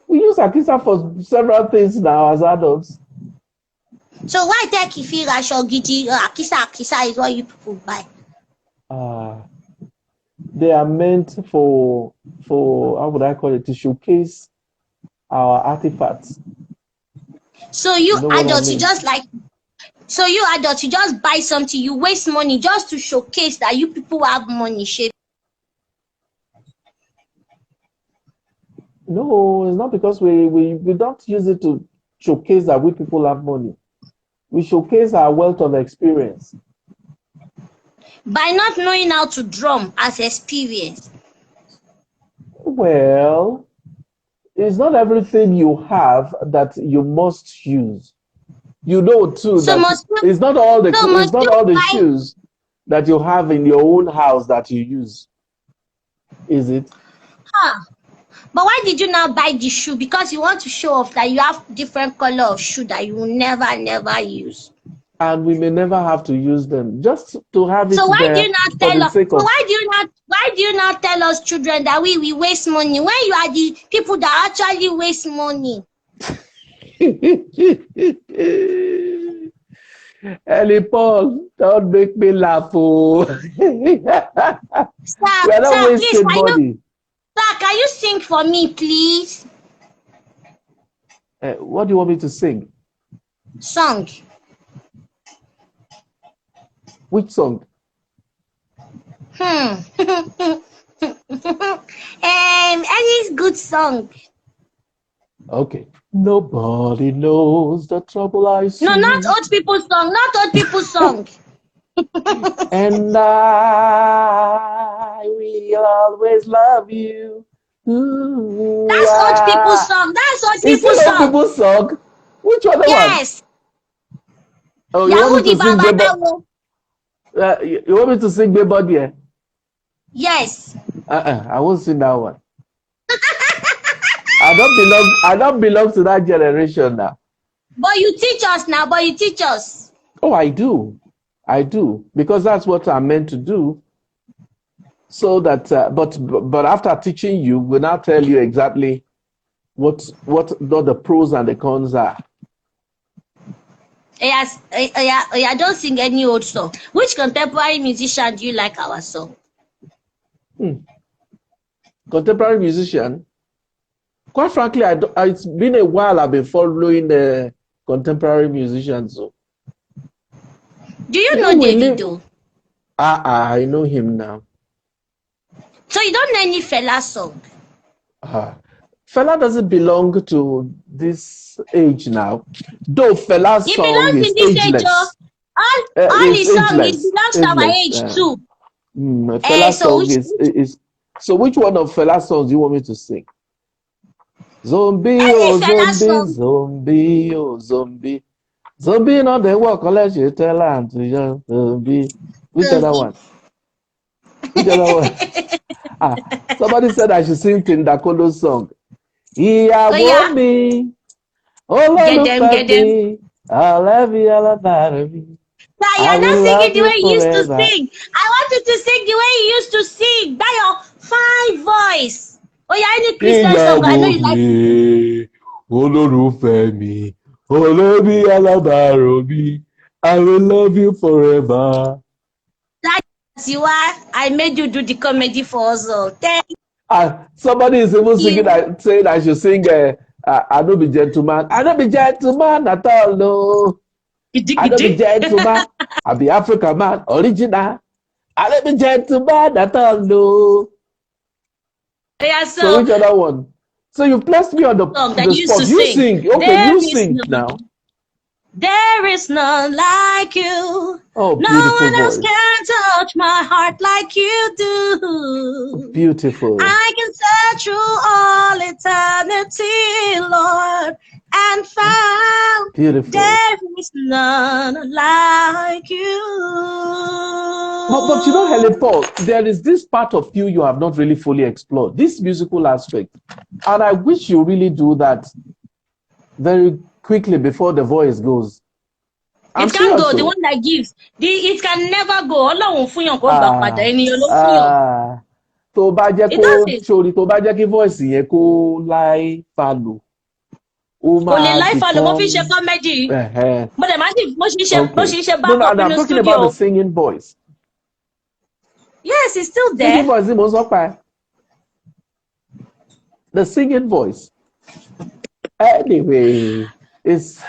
Speaker 1: We use Akisa for several things now as adults.
Speaker 4: So why take if you Akisa is what you people buy?
Speaker 1: They are meant for how would I call it, to showcase our artifacts.
Speaker 4: So you adults, you just buy something, you waste money just to showcase that you people have money.
Speaker 1: No, it's not because we don't use it to showcase that we people have money. We showcase our wealth of experience.
Speaker 4: By not knowing how to drum as experience.
Speaker 1: Well, it's not everything you have that you must use. You know too
Speaker 4: So
Speaker 1: that it's not all the shoes that you have in your own house that you use. Is it?
Speaker 4: Huh. But why did you now buy the shoe? Because you want to show off that you have different color of shoe that you will never use.
Speaker 1: And we may never have to use them, just to have it
Speaker 4: So why do
Speaker 1: there
Speaker 4: you not
Speaker 1: for
Speaker 4: tell
Speaker 1: the
Speaker 4: us?
Speaker 1: sake
Speaker 4: So
Speaker 1: of.
Speaker 4: why do you not tell us children that we waste money when you are the people that actually waste money?
Speaker 1: Ellie Paul, don't make me laugh. Oh. We are not
Speaker 4: Sir, please,
Speaker 1: wasting money.
Speaker 4: Sir, can you sing for me, please?
Speaker 1: What do you want me to sing?
Speaker 4: Song.
Speaker 1: Which song?
Speaker 4: Any good song.
Speaker 1: Okay. Nobody knows the trouble I see.
Speaker 4: No, not old people's song. Not old people's song.
Speaker 1: And I will always love you. Ooh,
Speaker 4: That's old people's song. That's old
Speaker 1: Is
Speaker 4: people's
Speaker 1: it
Speaker 4: song.
Speaker 1: old people's song? Which other
Speaker 4: Yes.
Speaker 1: one? Oh, you
Speaker 4: Yahoo
Speaker 1: want me to sing
Speaker 4: Baba.
Speaker 1: you want me to sing Bebody? Yeah?
Speaker 4: Yes.
Speaker 1: I won't sing that one. I don't belong to that generation now.
Speaker 4: But you teach us now.
Speaker 1: Oh, I do, because that's what I'm meant to do. So that, but after teaching you, we'll now tell you exactly what the pros and the cons are.
Speaker 4: Yes, I don't sing any old song. Which contemporary musician do you like our song?
Speaker 1: Contemporary musician? Quite frankly, it's been a while I've been following the contemporary musicians. So.
Speaker 4: Do you know Davido?
Speaker 1: I know him now.
Speaker 4: So you don't know any Fela song?
Speaker 1: Fela doesn't belong to this age now. Though Fela's song is ageless.
Speaker 4: All his songs belongs to our age too.
Speaker 1: Fela's song is. So which one of Fela's songs do you want me to sing? Zombie, oh zombie, zombie, oh zombie. Zombie no dey work unless you tell am to just zombie. Which other one? Somebody said I should sing Tindakolo's song. Ìyàwó mi, olólùfẹ́ mi, I love you all about me.
Speaker 4: Now you're not singing the way you used to sing. I want you to sing the way you used to sing. That your fine voice. Oh yeah, any Christian song I know you like.
Speaker 1: Olólùfẹ́ mi, olóbi alábàárò mi, I will love you forever.
Speaker 4: That's you are. I made you do the comedy for us all.
Speaker 1: Somebody is even singing, saying I should sing I don't be gentleman. I don't be gentleman at all, no. I don't be gentleman. I be African man, original. I don't be gentleman at all, no.
Speaker 4: Yeah,
Speaker 1: so which other one? So you placed me on the spot. You sing. Okay, you sing now.
Speaker 4: There is none like you.
Speaker 1: Oh, beautiful
Speaker 4: no one else
Speaker 1: voice.
Speaker 4: can touch my heart like you do.
Speaker 1: Beautiful.
Speaker 4: I can search through all eternity, Lord, and found
Speaker 1: beautiful.
Speaker 4: There is none like you.
Speaker 1: But you know, Helen Paul, there is this part of you have not really fully explored, this musical aspect. And I wish you really do that very quickly before the voice goes.
Speaker 4: It can go, the one that gives. It can never go.
Speaker 1: Tó bá jẹ́ kí voice yẹn kó láì falò.
Speaker 4: Kò lè láì falò, mo fi ṣe comedy. Mo ṣe back up in the studio.
Speaker 1: I'm talking about the singing voice.
Speaker 4: Yes, it's still there.
Speaker 1: Singing voice, the singing voice. Anyway, it's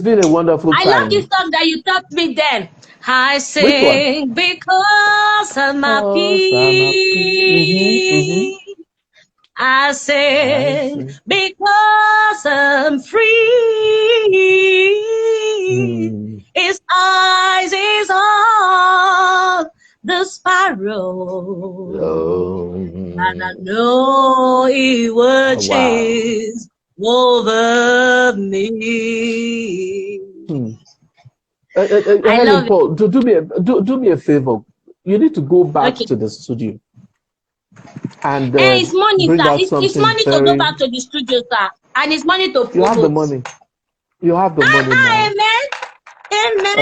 Speaker 1: been a wonderful time.
Speaker 4: I love this song that you taught me then. I sing because I'm happy. I sing because I'm free. His eyes is on
Speaker 2: the sparrow, and I know He watches over me.
Speaker 1: Helen, Paul, do me a favor. You need to go back to the studio and
Speaker 2: it's money,
Speaker 1: bring
Speaker 2: sir.
Speaker 1: out
Speaker 2: It's money to go back to the studio, sir, and it's money to promote.
Speaker 1: You have the money. You have the money now.
Speaker 2: Amen.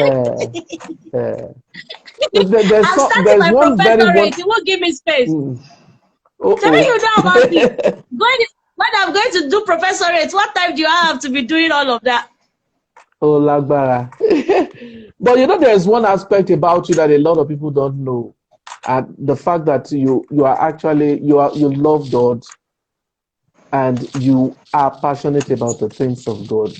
Speaker 1: There's
Speaker 2: I'm starting
Speaker 1: there's
Speaker 2: my
Speaker 1: one
Speaker 2: professorate. You won't give me space. Tell me you know about it. When I'm going to do professorate, what time do I have to be doing all of that?
Speaker 1: Oh, Lagbara. But you know, there's one aspect about you that a lot of people don't know, and the fact that you are actually you love God, and you are passionate about the things of God,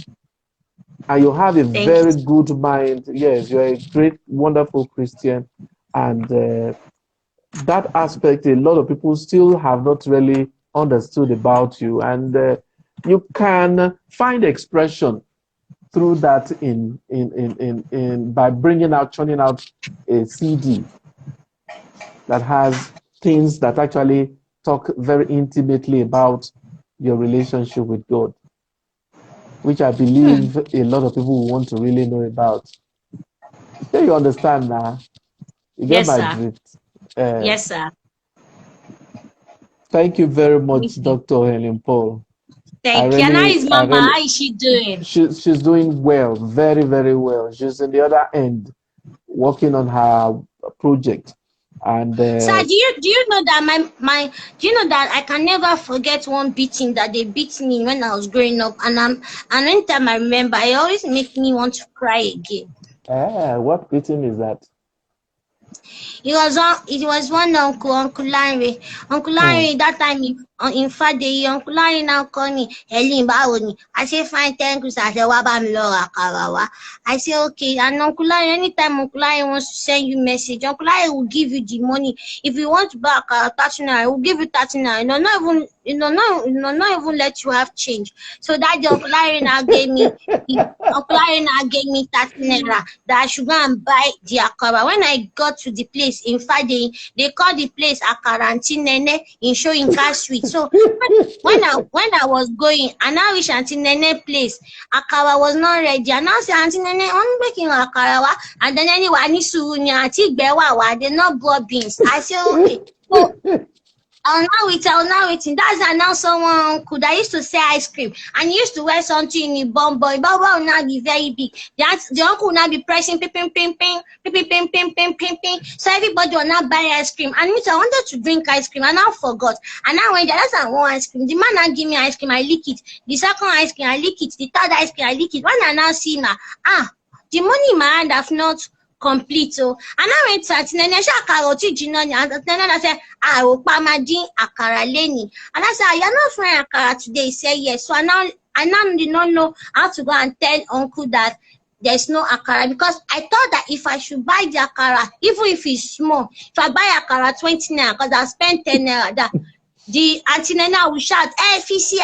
Speaker 1: and you have a very good mind. Yes, you're a great, wonderful Christian, and that aspect a lot of people still have not really understood about you, and you can find expression through that in by churning out a CD that has things that actually talk very intimately about your relationship with God, which I believe a lot of people want to really know about. So you understand now? You get my drift.
Speaker 2: Yes, sir.
Speaker 1: Thank you very much, Dr. Helen Paul.
Speaker 2: Thank you. And how is Mama? How is she doing?
Speaker 1: She's doing well, very, very well. She's in the other end, working on her project. And
Speaker 4: sir, do you know that do you know that I can never forget one beating that they beat me when I was growing up, and anytime I remember, it always makes me want to cry again.
Speaker 1: What beating is that?
Speaker 4: It was one Uncle Larry. Uncle Larry, that time in fact, the Uncle Larry now called me, Helen, báwo. I say, fine, thank you, sir. I say, wá bá mi lọ àkàrà wá. I say, okay. And Uncle Larry, anytime Uncle Larry wants to send you message, Uncle Larry will give you the money. If you want to buy àkàrà 39, he will give you 39. Not even let you have change. So that the Uncle Larry now gave me, Uncle Larry now gave me 30 naira that I should go and buy the àkàrà. When I got to the place, in fact, they call the place Akara Auntie Nene in Shoyinka Street. So when I was going, and I reached Auntie Nene place, Akara was not ready. And I said, Auntie Nene, I'm making Akara, and then anyway, I need to they not brought beans. I said, okay. So I'll now waiting. That's now someone could. I used to say ice cream, and he used to wear something in bum boy. Baba will now be very big. The uncle will now be pressing ping. So everybody will now buy ice cream. And me, I wanted to drink ice cream, and I forgot. And I went there. That's one ice cream. The man now give me ice cream. I lick it. The second ice cream, I lick it. The third ice cream, I lick it. When I now see now, the money in my hand have not complete. So, and I went to Atinene Shakaroti Jinoni, and I said, I will Pamadin Akara Leni. And I said, you're not frying Akara today. He said, yes. So I now did not know how to go and tell uncle that there's no Akara, because I thought that if I should buy the Akara, even if it's small, if I buy Akara 20 naira, because I spent 10 naira, that the Auntie Nena will shout, FEC,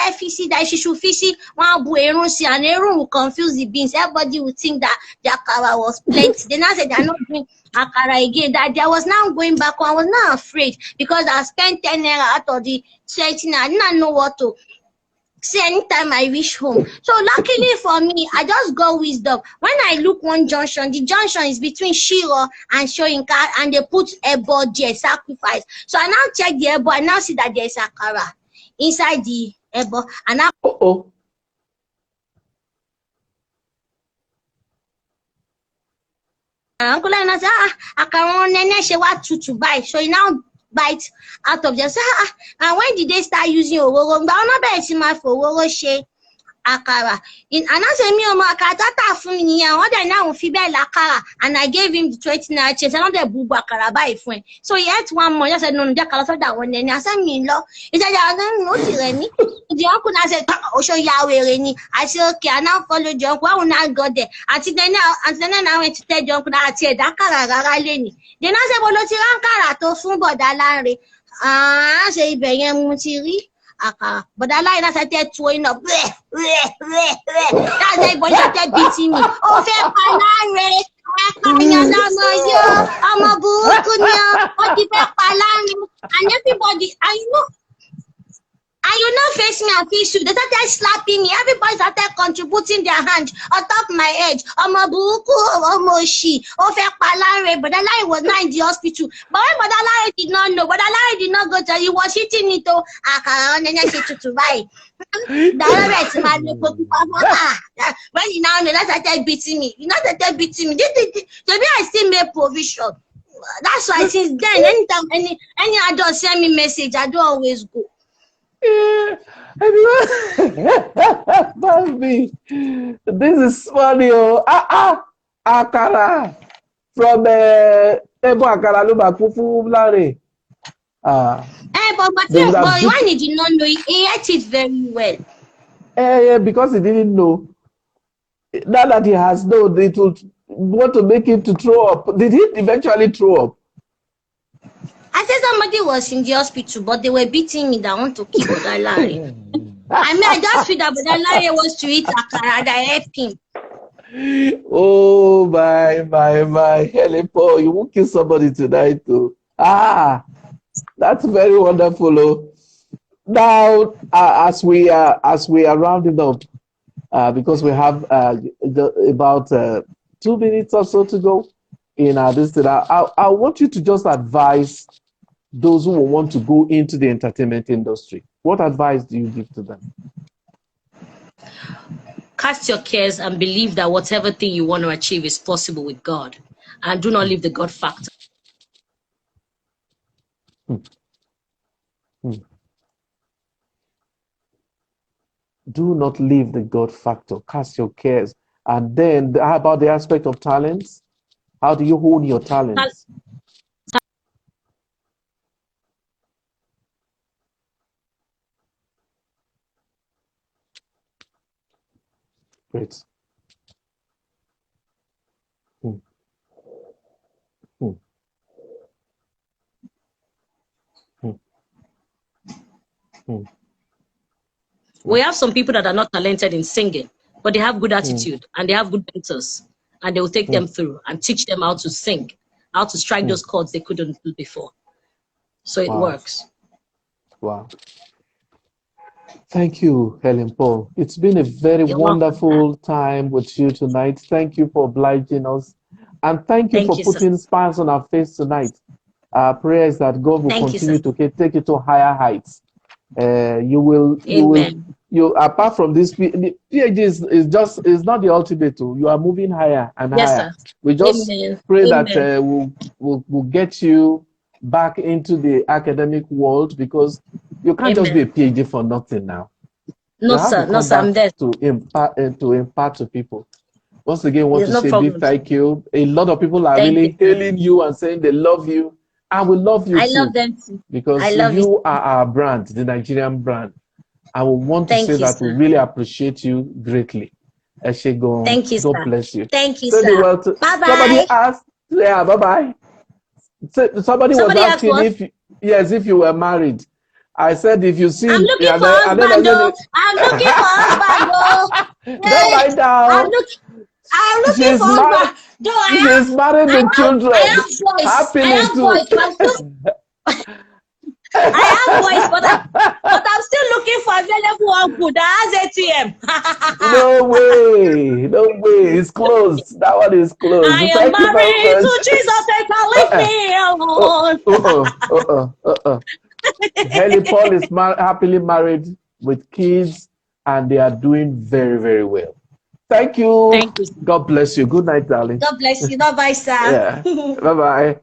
Speaker 4: that she should FEC, and Erun will confuse the beans. Everybody would think that the Akara was plenty. Then I said, they're not doing Akara again. That there was now going back. I was not afraid, because I spent 10 naira out of the 20 naira. I did not know what to say anytime I reach home. So luckily for me, I just got wisdom. When I look one junction, the junction is between Shiro and Shoyinka, and they put Ebo there, sacrifice. So I now check the Ebo, I now see that there's Akara inside the Ebo, and now Uncle and I said, Akara nene she what to buy. So you now bite out of them. And when did they start using Oworo? But I'm not betting my for Oworo she Akara. In another me or Makata for me, and what I now Fibe Akara, and I gave him the 20 naira chase, another Bubu Akara by friend. So he had one more. I said, no, that one. Then I said, me law. He said, I don't know Reni. The uncle said, oh, show Yahweh Reni. I said, okay, I now follow the uncle. I will not go there. Until then I went to tell the uncle that I said, Akara Leni. Then I said, well, let's Akara to Fumbo Dalari. I say, Benyan Mutiri. But I like that I said, throwing up. That's why boy started beating me. Oh, fair, I'm a book. and everybody, and you know, face me and face you. They started slapping me. Everybody started contributing their hand on top of my head. Omobuku, Omoshi, Ofekpalare. But Larry was not in the hospital. But when Larry did not know, Larry did not go to, he was hitting me to buy. When you now know, that started beating me. You know, that started beating me. Maybe I still made provision. That's why since then, anytime any adult send me message, I don't always go.
Speaker 1: Yeah, Bambi, this is funny. Oh, Akara from Ebo Akara Luba Kufu Lare.
Speaker 4: But why did you not know? He ate it very well.
Speaker 1: Yeah, because he didn't know. Now that he has known, it will want to make him to throw up. Did he eventually throw up?
Speaker 4: I said somebody was in the hospital, but they were beating me that I want to kill Larry. I just feel that Larry wants to eat akara that help him.
Speaker 1: Oh my Helen Paul, you won't kill somebody tonight too. That's very wonderful. Oh. Now, as we are rounding up, because we have about 2 minutes or so to go in this. I want you to just advise those who want to go into the entertainment industry. What advice do you give to them?
Speaker 2: Cast your cares and believe that whatever thing you want to achieve is possible with God. And do not leave the God factor.
Speaker 1: Do not leave the God factor. Cast your cares. And then, how about the aspect of talents? How do you hone your talents? Great.
Speaker 2: We have some people that are not talented in singing, but they have good attitude and they have good mentors, and they will take them through and teach them how to sing, how to strike those chords they couldn't do before. So it works. Wow.
Speaker 1: Thank you, Helen Paul. It's been a very wonderful time with you tonight. Thank you for obliging us. And thank you for putting smiles on our face tonight. Our prayer is that God will continue to take you to higher heights. You apart from this, the PhD is not the ultimate. You are moving higher and higher.
Speaker 2: Sir.
Speaker 1: We just pray that we'll get you back into the academic world, because you can't just be a PhD for nothing now.
Speaker 2: No, sir. No, sir. I'm there
Speaker 1: to impart to people. Once again, I want to say big thank you. A lot of people are really hailing you and saying they love you. And we love you too.
Speaker 2: I love them too.
Speaker 1: Because you are our brand, the Nigerian brand. I will want to say that we really appreciate you greatly.
Speaker 2: Thank you,
Speaker 1: God
Speaker 2: sir.
Speaker 1: bless you.
Speaker 2: Thank you, sir.
Speaker 4: Bye-bye.
Speaker 1: Somebody asked, bye-bye. Somebody was asking if you were married. I said, if you see...
Speaker 4: I'm looking for husband, though. I'm looking for husband, though.
Speaker 1: Don't lie down.
Speaker 4: I'm looking for husband.
Speaker 1: She's married with children.
Speaker 4: I have voice. I have voice, but I'm still looking for available uncle that has ATM.
Speaker 1: No way. It's closed. That one is closed.
Speaker 4: I am married to Jesus, and can't leave me alone.
Speaker 1: Helen Paul is happily married with kids, and they are doing very, very well. Thank you.
Speaker 2: Thank you.
Speaker 1: God bless you. Good night, darling.
Speaker 4: God bless you. Bye-bye, sir.
Speaker 1: Yeah. Bye-bye.